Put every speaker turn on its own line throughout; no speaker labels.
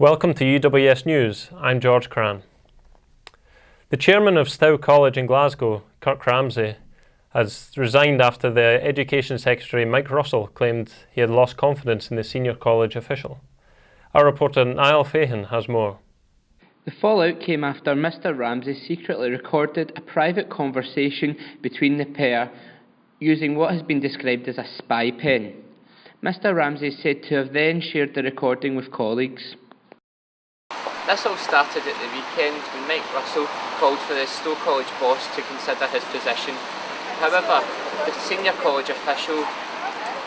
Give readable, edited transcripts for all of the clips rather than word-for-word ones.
Welcome to UWS News. I'm George Cran. The chairman of Stow College in Glasgow, Kirk Ramsay, has resigned after the Education Secretary Mike Russell claimed he had lost confidence in the senior college official. Our reporter Niall Fahan has more.
The fallout came after Mr Ramsay secretly recorded a private conversation between the pair using what has been described as a spy pen. Mr Ramsay is said to have then shared the recording with colleagues. This all started at the weekend when Mike Russell called for the Stow College boss to consider his position. However, the senior college official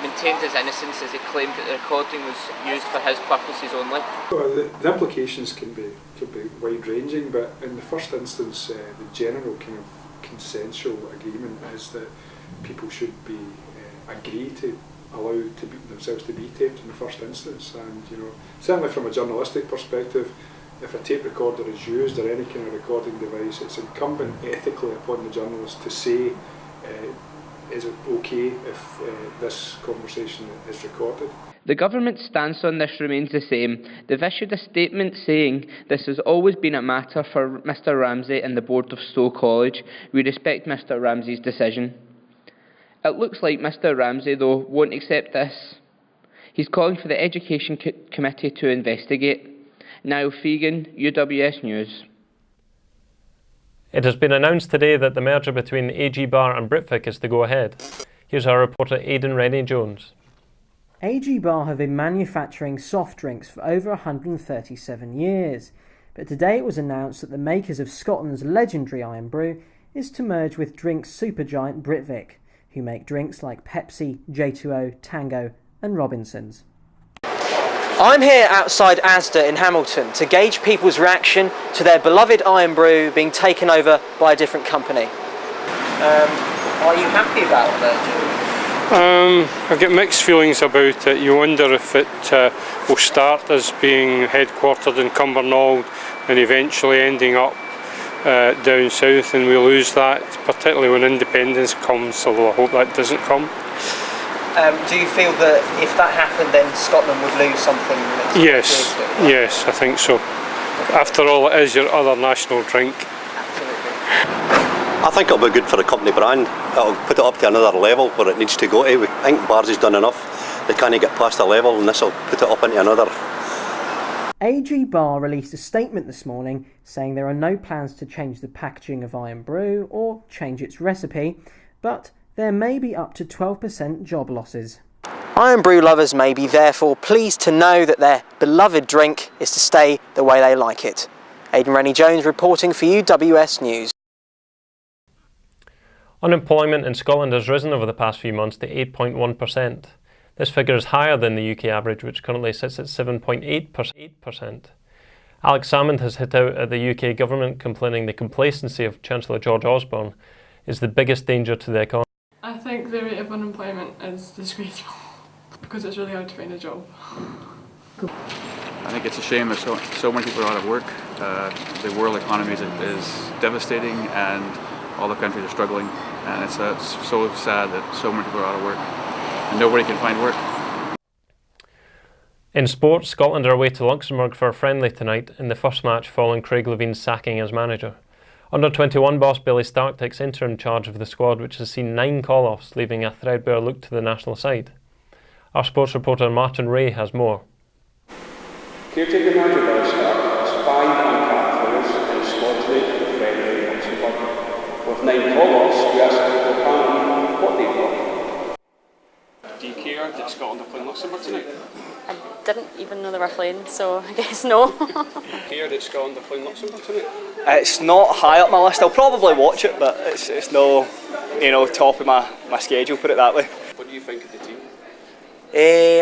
maintained his innocence as he claimed that the recording was used for his purposes only.
Well, the implications can be wide-ranging, but in the first instance, the general kind of consensual agreement is that people should be agree to allow themselves to be taped in the first instance. And certainly from a journalistic perspective, if a tape recorder is used or any kind of recording device, it's incumbent ethically upon the journalist to say, is it okay if this conversation is recorded?
The government's stance on this remains the same. They've issued a statement saying this has always been a matter for Mr Ramsay and the board of Stow College. We respect Mr Ramsay's decision. It looks like Mr Ramsay, though, won't accept this. He's calling for the Education Committee to investigate. Niall Fagan, UWS News.
It has been announced today that the merger between AG Bar and Britvic is to go ahead. Here's our reporter Aidan Rennie-Jones.
AG Bar have been manufacturing soft drinks for over 137 years, but today it was announced that the makers of Scotland's legendary Iron Brew is to merge with drinks supergiant Britvic, who make drinks like Pepsi, J2O, Tango and Robinsons.
I'm here outside Asda in Hamilton to gauge people's reaction to their beloved Iron Brew being taken over by a different company. Are you happy about that?
I get mixed feelings about it. You wonder if it will start as being headquartered in Cumbernauld and eventually ending up down south, and we lose that, particularly when independence comes, although I hope that doesn't come.
Do you feel that if that happened then Scotland would lose something?
Yes, I think so. After all, it is your other national drink.
Absolutely.
I think it'll be good for the company brand. It'll put it up to another level where it needs to go to. I think Bars has done enough. They can't get past a level, and this will put it up into another.
AG Bar released a statement this morning saying there are no plans to change the packaging of Iron Brew or change its recipe, but there may be up to 12% job losses.
Iron Brew lovers may be therefore pleased to know that their beloved drink is to stay the way they like it. Aidan Rennie-Jones reporting for UWS News. Unemployment in Scotland has risen over the past few months to 8.1%. This figure is higher than the UK average, which currently sits at 7.8%. Alex Salmond has hit out at the UK government, complaining the complacency of Chancellor George Osborne is the biggest danger to the economy.
I think the rate of unemployment is disgraceful because it's really hard to find a job.
I think it's a shame that so many people are out of work. The world economy is devastating and all the countries are struggling, and it's so sad that so many people are out of work and nobody can find work.
In sports, Scotland are away to Luxembourg for a friendly tonight in the first match following Craig Leveing's sacking as manager. Under-21 boss Billy Stark takes interim charge of the squad, which has seen 9 call-offs, leaving a threadbare look to the national side. Our sports reporter Martin Ray has more.
Caretaker manager Billy Stark has 5 uncapped players in his squad today for the friendly in Luxembourg. With 9 call-offs, we asked the panel what they thought. Do you care that Scotland are playing Luxembourg tonight?
I didn't even know they were playing, so I guess no.
Do you care that Scotland are playing Luxembourg tonight?
It's not high up my list. I'll probably watch it, but it's no, top of my schedule, put it that way.
What do you think of the team?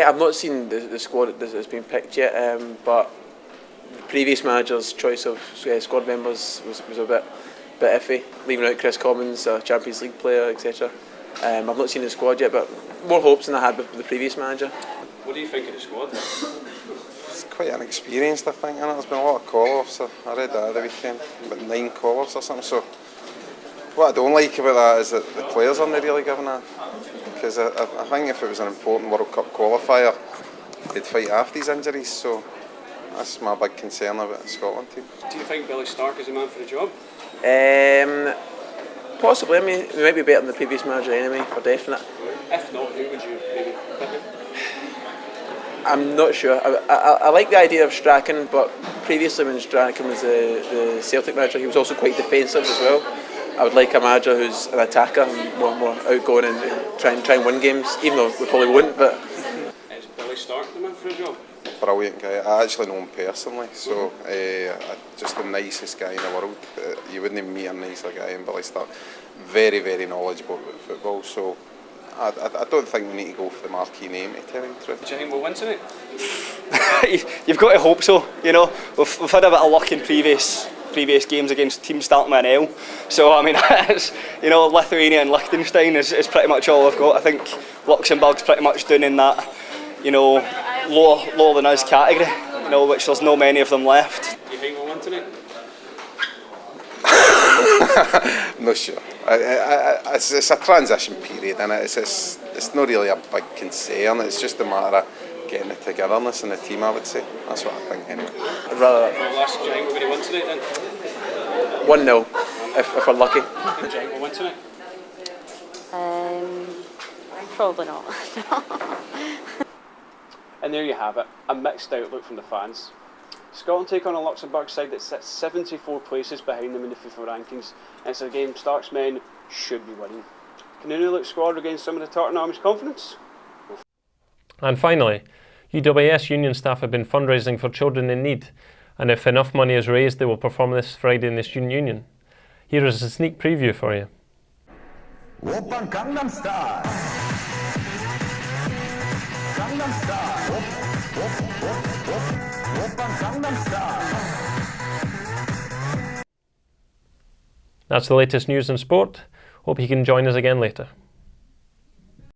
I've not seen the squad that's been picked yet, but the previous manager's choice of squad members was a bit iffy, leaving out Chris Commons, a Champions League player, etc. I've not seen the squad yet, but more hopes than I had with the previous manager.
What do you think of the squad?
It's quite inexperienced, I think. There's been a lot of call-offs. I read that the weekend, about 9 call-offs or something. So what I don't like about that is that the players aren't really giving that. Because I think if it was an important World Cup qualifier, they'd fight after these injuries. So That's my big concern about the Scotland team.
Do you think Billy Stark is the man for the job?
Possibly. I mean, we might be better than the previous manager anyway, for definite.
If not, who would you maybe pick?
I'm not sure. I like the idea of Strachan, but previously when Strachan was the Celtic manager, he was also quite defensive as well. I would like a manager who's an attacker and more outgoing and try and win games, even though we probably wouldn't. But
is Billy Stark the man for the job?
Brilliant guy. I actually know him personally, so just the nicest guy in the world. You wouldn't meet a nicer guy in Billy Stark. Very, very knowledgeable about football. So I don't think we need to go for the marquee name, to tell you the truth.
Do you think we'll win tonight?
You've got to hope so. You know, we've had a bit of luck in previous games against teams starting with an L. So I mean, it's, you know, Lithuania and Liechtenstein is pretty much all I've got. I think Luxembourg's pretty much down in that, you know, lower than us category. You know, which there's no many of them left.
Do you think we'll win tonight?
Not sure. It's a transition period, and it's not really a big concern. It's just a matter of getting the togetherness in the team, I would say. That's what I think anyway.
I'd rather.
Do you think we're going to win tonight then?
1-0, if we're lucky.
Do you think we'll win tonight?
Probably not.
And there you have it, a mixed outlook from the fans. Scotland take on a Luxembourg side that sits 74 places behind them in the FIFA rankings, and it's a game Stark's men should be winning. Can the new look squad regain some of the Tartan Army's confidence?
And finally, UWS union staff have been fundraising for children in need, and if enough money is raised, they will perform this Friday in the student union. Here is a sneak preview for you.
Oppan Gangnam Style. Gangnam Style. Oppan Gangnam Style.
That's the latest news and sport. Hope you can join us again later.